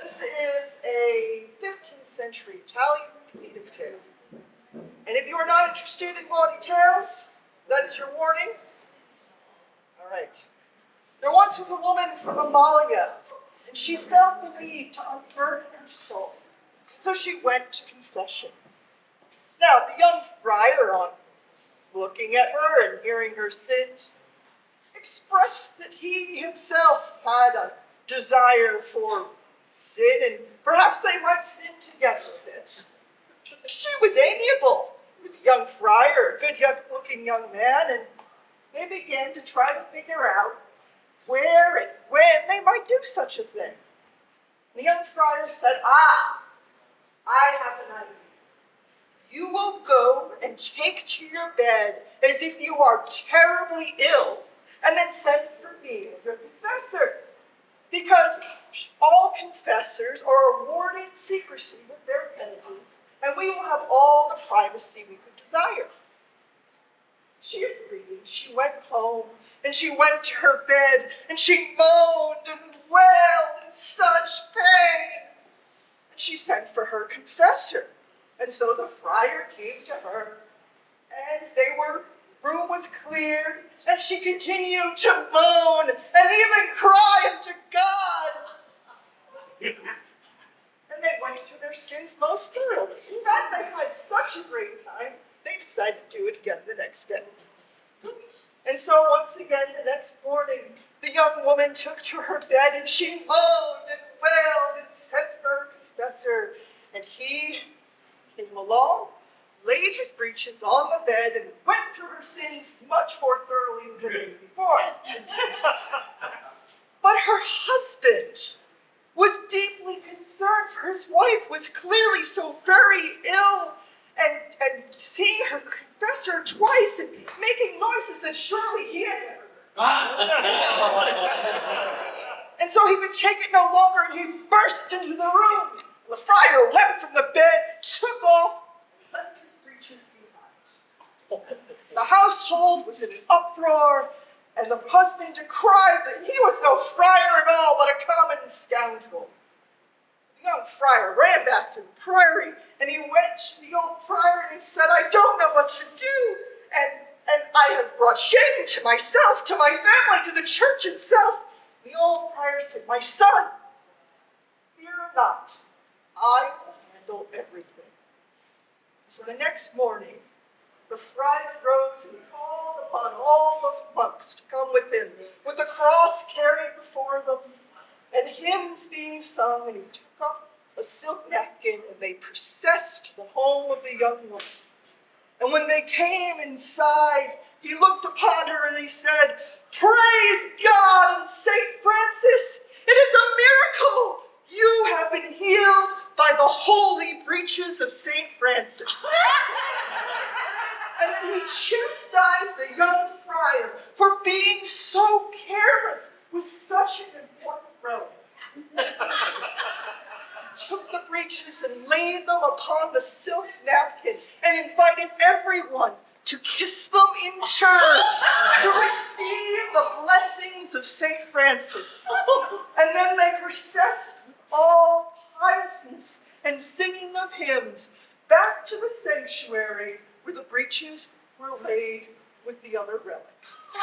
This is a 15th century Italian comedic tale. And if you are not interested in naughty tales, that is your warning. All right. There once was a woman from Amalia, and she felt the need to unburden her soul. So she went to confession. Now, the young friar, on looking at her and hearing her sins, expressed that he himself had a desire for sin, and perhaps they might sin together a bit. She was amiable. He was a young friar, a good-looking young man, and they began to try to figure out where and when they might do such a thing. The young friar said, I have an idea. You will go and take to your bed as if you are terribly ill, and then send for me as your confessor. Because all confessors are awarded secrecy with their penitents, and we will have all the privacy we could desire. She agreed. She went home, and she went to her bed, and she moaned and wailed in such pain. And she sent for her confessor. And so the friar came to her, and room was cleared, and she continued to moan and even cry unto God. And they went through their sins most thoroughly. In fact, they had such a great time, they decided to do it again the next day. And so once again, the next morning, the young woman took to her bed, and she moaned and wailed and sent for her confessor. And he came along, laid his breeches on the bed, and went through her sins much more thoroughly than the day before. But her husband was deeply concerned, for his wife was clearly so very ill, and seeing her confessor twice and making noises that surely he had never heard. And so he could take it no longer, and he burst into the room. The friar leapt from the bed, took off, and left his breeches behind. The household was in an uproar, and the husband decried that he was no friar at all, but a common scoundrel. The young friar ran back to the priory, and he went to the old friar and he said, I don't know what to do, and I have brought shame to myself, to my family, to the church itself. The old prior said, my son, fear not. I will handle everything. So the next morning, the friar rose and he called upon all the monks to come with him, with the cross carried before them, and hymns being sung, and he took up a silk napkin, and they processed to the home of the young woman. And when they came inside, he looked upon her and he said, Praise God and St. Francis! It is a miracle! You have been healed by the holy breeches of St. Francis. And then he chastised the young friar for being so careless with such an important relic. He took the breeches and laid them upon the silk napkin and invited everyone to kiss them in turn to receive the blessings of St. Francis. And then they processed with all piousness and singing of hymns back to the sanctuary where the breeches were laid with the other relics.